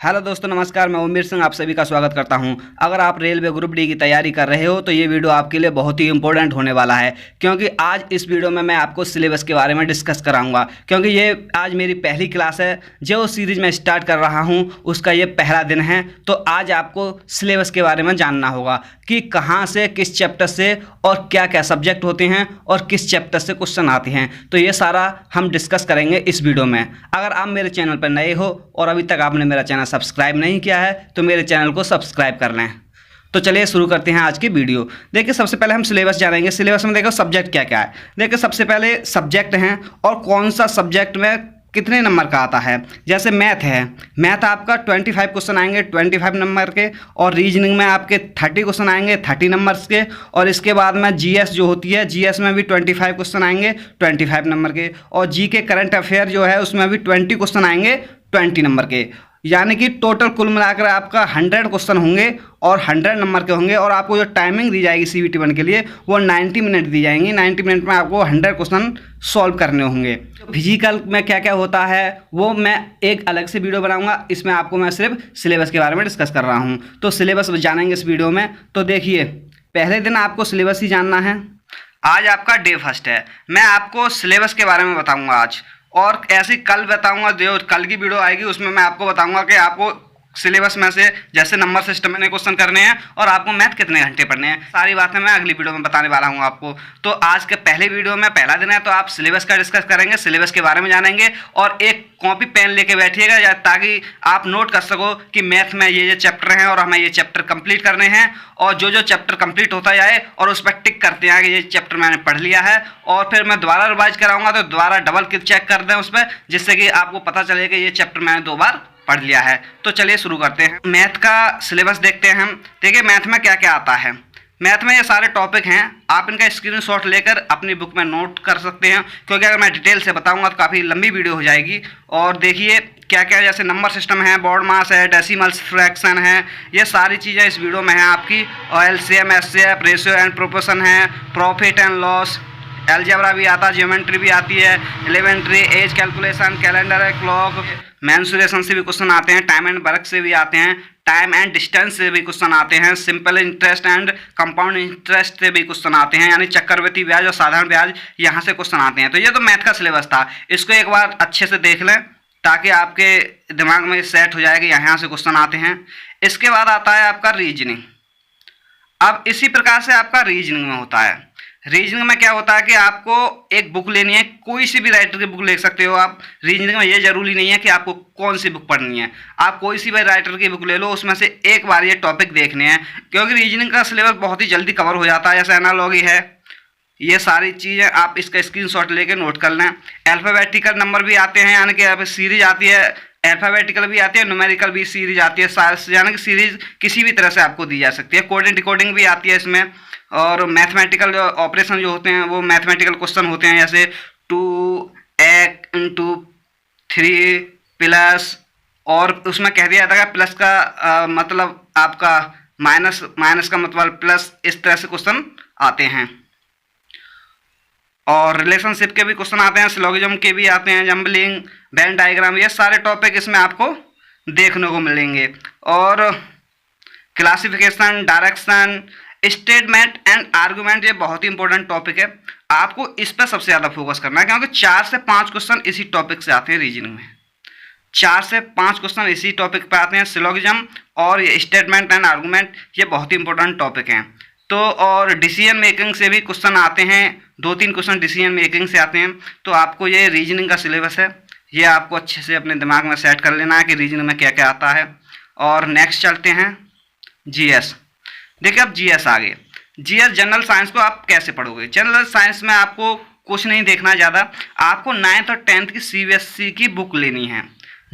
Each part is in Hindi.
हेलो दोस्तों, नमस्कार। मैं उमेर सिंह आप सभी का स्वागत करता हूं। अगर आप रेलवे ग्रुप डी की तैयारी कर रहे हो तो ये वीडियो आपके लिए बहुत ही इंपॉर्टेंट होने वाला है, क्योंकि आज इस वीडियो में मैं आपको सिलेबस के बारे में डिस्कस कराऊंगा। क्योंकि ये आज मेरी पहली क्लास है, जो सीरीज मैं स्टार्ट कर रहा हूं उसका ये पहला दिन है। तो आज आपको सिलेबस के बारे में जानना होगा कि कहाँ से, किस चैप्टर से और क्या क्या सब्जेक्ट होते हैं और किस चैप्टर से क्वेश्चन आते हैं। तो ये सारा हम डिस्कस करेंगे इस वीडियो में। अगर आप मेरे चैनल पर नए हो और अभी तक आपने मेरा चैनल सब्सक्राइब नहीं किया है तो मेरे चैनल को सब्सक्राइब कर लें। तो चलिए शुरू करते हैं आज की वीडियो। देखिए, सबसे पहले हम सिलेबस जानेंगे। सिलेबस में देखो सब्जेक्ट क्या क्या है। देखिए, सबसे पहले सब्जेक्ट हैं और कौन सा सब्जेक्ट में कितने नंबर का आता है। जैसे मैथ है, मैथ आपका 25 क्वेश्चन आएंगे 25 नंबर के, और रीजनिंग में आपके 30 क्वेश्चन आएंगे 30 नंबर्स के। और इसके बाद में जीएस जो होती है, जीएस में भी 25 क्वेश्चन आएंगे 25 नंबर के। और जी के करंट अफेयर जो है उसमें भी 20 क्वेश्चन आएंगे 20 नंबर के। यानी कि टोटल कुल मिलाकर आपका 100 क्वेश्चन होंगे और 100 नंबर के होंगे। और आपको जो टाइमिंग दी जाएगी CBT 1 के लिए वो 90 मिनट दी जाएंगी। 90 मिनट में आपको 100 क्वेश्चन सॉल्व करने होंगे। फिजिकल में क्या क्या होता है वो मैं एक अलग से वीडियो बनाऊंगा। इसमें आपको मैं सिर्फ सिलेबस के बारे में डिस्कस कर रहा हूँ। तो सिलेबस जानेंगे इस वीडियो में। तो देखिए, पहले दिन आपको सिलेबस ही जानना है। आज आपका डे फर्स्ट है। मैं आपको सिलेबस के बारे में बताऊँगा आज, और ऐसे कल बताऊंगा। जो कल की वीडियो आएगी उसमें मैं आपको बताऊंगा कि आपको सिलेबस में से जैसे नंबर सिस्टम में क्वेश्चन करने हैं और आपको मैथ कितने घंटे पढ़ने हैं। सारी बातें मैं अगली वीडियो में बताने वाला हूं आपको। तो आज के पहले वीडियो में पहला दिन है तो आप सिलेबस का डिस्कस करेंगे, सिलेबस के बारे में जानेंगे। और एक कॉपी पेन लेके बैठिएगा ताकि आप नोट कर सको कि मैथ में ये चैप्टर हैं और हमें ये चैप्टर कंप्लीट करने हैं। और जो चैप्टर कंप्लीट होता जाए और उस पर टिक करते हैं कि ये चैप्टर मैंने पढ़ लिया है। और फिर मैं दोबारा रिवाइज कराऊंगा तो दोबारा डबल चेक कर दें उस पर, जिससे कि आपको पता चले कि ये चैप्टर मैंने 2 बार पढ़ लिया है। तो चलिए शुरू करते हैं। मैथ का सिलेबस देखते हैं हम। देखिए, मैथ में क्या क्या आता है। मैथ में ये सारे टॉपिक हैं। आप इनका स्क्रीनशॉट लेकर अपनी बुक में नोट कर सकते हैं, क्योंकि अगर मैं डिटेल से बताऊंगा तो काफ़ी लंबी वीडियो हो जाएगी। और देखिए क्या क्या, जैसे नंबर सिस्टम है, बॉड मास है, डेसिमल्स, फ्रैक्शन है, ये सारी चीज़ें इस वीडियो में हैं आपकी। और LCM, SCF, ratio and proportion है, प्रॉफिट एंड लॉस, अलजेब्रा भी आता है, ज्योमेट्री भी आती है, एलिमेंट्री, एज कैलकुलेशन, कैलेंडर है, क्लॉक, मेंसुरेशन से भी क्वेश्चन आते हैं, टाइम एंड वर्क से भी आते हैं, टाइम एंड डिस्टेंस से भी क्वेश्चन आते हैं, simple interest and compound interest से भी क्वेश्चन आते हैं, यानी चक्रवृद्धि ब्याज और साधारण ब्याज, यहाँ से क्वेश्चन आते हैं। तो ये तो मैथ का सिलेबस था। इसको एक बार अच्छे से देख लें ताकि आपके दिमाग में सेट हो जाए कि यहाँ से क्वेश्चन आते हैं। इसके बाद आता है आपका रीजनिंग। अब इसी प्रकार से आपका रीजनिंग में होता है। रीजनिंग में क्या होता है कि आपको एक बुक लेनी है, कोई सी भी राइटर की बुक ले सकते हो आप। रीजनिंग में ये जरूरी नहीं है कि आपको कौन सी बुक पढ़नी है, आप कोई सी भी राइटर की बुक ले लो, उसमें से एक बार ये टॉपिक देखने हैं, क्योंकि रीजनिंग का सिलेबस बहुत ही जल्दी कवर हो जाता है। जैसे एनालॉजी है, ये सारी चीज़ें आप इसका स्क्रीनशॉट लेके नोट कर लें। अल्फ़ाबेटिकल नंबर भी आते हैं, यानी कि सीरीज आती है, अल्फ़ाबेटिकल भी आती है, न्यूमेरिकल भी सीरीज आती है, यानी कि सीरीज किसी भी तरह से आपको दी जा सकती है। कोडिंग डिकोडिंग भी आती है इसमें। और मैथमेटिकल ऑपरेशन जो होते हैं वो मैथमेटिकल क्वेश्चन होते हैं, जैसे 2x×3 प्लस, और उसमें कह दिया जाता है प्लस का मतलब आपका माइनस, माइनस का मतलब प्लस, इस तरह से क्वेश्चन आते हैं। और रिलेशनशिप के भी क्वेश्चन आते हैं, सिलोगिज्म के भी आते हैं, जंबलिंग, वेन डायग्राम, ये सारे टॉपिक इसमें आपको देखने को मिलेंगे। और classification, direction, statement and argument, ये बहुत ही इंपॉर्टेंट टॉपिक है। आपको इस पर सबसे ज़्यादा फोकस करना है, क्योंकि 4 से 5 क्वेश्चन इसी टॉपिक से आते हैं रीजनिंग में। 4 से 5 क्वेश्चन इसी टॉपिक पर आते हैं। सिलोगिज्म और ये स्टेटमेंट एंड आर्गुमेंट, ये बहुत ही इंपॉर्टेंट टॉपिक हैं। तो और डिसीजन मेकिंग से भी क्वेश्चन आते हैं, 2-3 क्वेश्चन डिसीजन मेकिंग से आते हैं। तो आपको ये रीजनिंग का सिलेबस है, ये आपको अच्छे से अपने दिमाग में सेट कर लेना है कि रीजनिंग में क्या क्या आता है। और नेक्स्ट चलते हैं GS। देखिए, अब GS आ गए। GS जनरल साइंस को आप कैसे पढ़ोगे। जनरल साइंस में आपको कुछ नहीं देखना ज़्यादा, आपको 9th और 10th की CBSE की बुक लेनी है।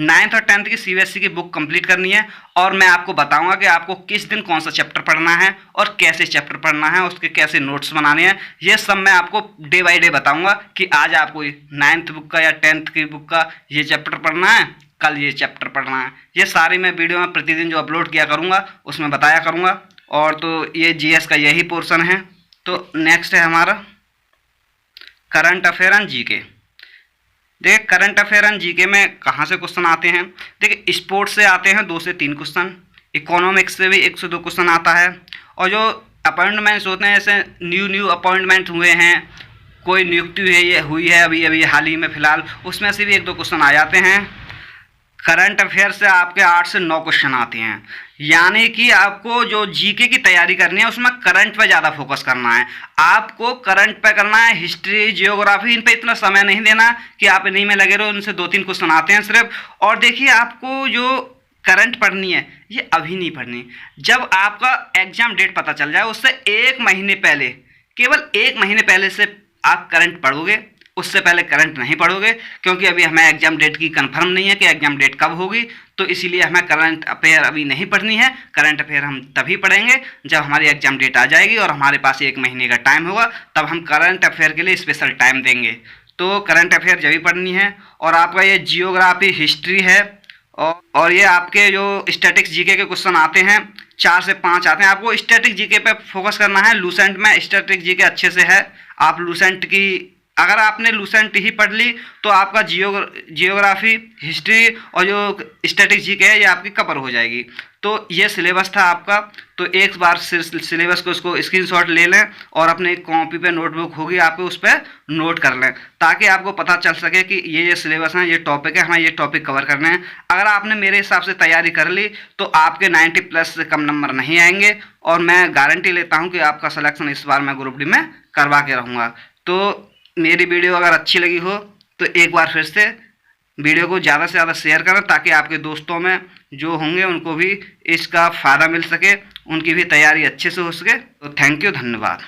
9th और 10th की CBSE की बुक कंप्लीट करनी है, और मैं आपको बताऊंगा कि आपको किस दिन कौन सा चैप्टर पढ़ना है और कैसे चैप्टर पढ़ना है, उसके कैसे नोट्स बनाने हैं, ये सब मैं आपको डे बाय डे बताऊंगा कि आज आपको 9th बुक का या 10th की बुक का ये चैप्टर पढ़ना है, कल ये चैप्टर पढ़ना है। ये सारी मैं वीडियो में प्रतिदिन जो अपलोड किया करूँगा उसमें बताया करूँगा। और तो ये GS का यही पोर्शन है। तो नेक्स्ट है हमारा करंट अफेयर एंड GK। देखिए करंट अफेयर एंड जीके में कहाँ से क्वेश्चन आते हैं। देखिए स्पोर्ट्स से आते हैं 2 से 3 क्वेश्चन, इकोनॉमिक्स से भी 1 से 2 क्वेश्चन आता है, और जो अपॉइंटमेंट्स होते हैं जैसे न्यू अपॉइंटमेंट हुए हैं, कोई नियुक्ति हुई है अभी अभी हाल ही में फ़िलहाल, उसमें से भी 1-2 क्वेश्चन आ जाते हैं। करंट अफेयर से आपके 8 से 9 क्वेश्चन आते हैं। यानी कि आपको जो जीके की तैयारी करनी है उसमें करंट पे ज़्यादा फोकस करना है। आपको करंट पे करना है, हिस्ट्री जियोग्राफी इन पे इतना समय नहीं देना कि आप इन्हीं में लगे रहो, इनसे 2-3 क्वेश्चन आते हैं सिर्फ। और देखिए आपको जो करंट पढ़नी है ये अभी नहीं पढ़नी, जब आपका एग्जाम डेट पता चल जाए उससे 1 महीने पहले, केवल 1 महीने पहले से आप करंट पढ़ोगे, उससे पहले करंट नहीं पढ़ोगे, क्योंकि अभी हमें एग्जाम डेट की कंफर्म नहीं है कि एग्जाम डेट कब होगी, तो इसीलिए हमें करंट अफेयर अभी नहीं पढ़नी है। करंट अफेयर हम तभी पढ़ेंगे जब हमारी एग्जाम डेट आ जाएगी और हमारे पास 1 महीने का टाइम होगा, तब हम करंट अफेयर के लिए स्पेशल टाइम देंगे। तो करंट अफेयर जब भी पढ़नी है। और आपका ये जियोग्राफी हिस्ट्री है, और ये आपके जो स्टैटिक्स जीके के क्वेश्चन आते हैं 4 से 5 आते हैं। आपको स्टैटिक जीके पे फोकस करना है। लूसेंट में स्टैटिक जीके अच्छे से है, आप लूसेंट की, अगर आपने लूसेंट ही पढ़ ली तो आपका जियोग्राफी हिस्ट्री और जो स्टैटिक जीके है ये आपकी कवर हो जाएगी। तो ये सिलेबस था आपका। तो एक बार सिलेबस को उसको स्क्रीनशॉट ले लें और अपने कॉपी पे नोटबुक होगी आपको, उस पर नोट कर लें, ताकि आपको पता चल सके कि ये सिलेबस है, ये टॉपिक है, हमें ये टॉपिक कवर करने हैं। अगर आपने मेरे हिसाब से तैयारी कर ली तो आपके 90+ से कम नंबर नहीं आएंगे, और मैं गारंटी लेता हूँ कि आपका सिलेक्शन इस बार मैं ग्रुप डी में करवा के रहूँगा। तो मेरी वीडियो अगर अच्छी लगी हो तो एक बार फिर से वीडियो को ज़्यादा से ज़्यादा शेयर करें, ताकि आपके दोस्तों में जो होंगे उनको भी इसका फ़ायदा मिल सके, उनकी भी तैयारी अच्छे से हो सके। तो थैंक यू, धन्यवाद।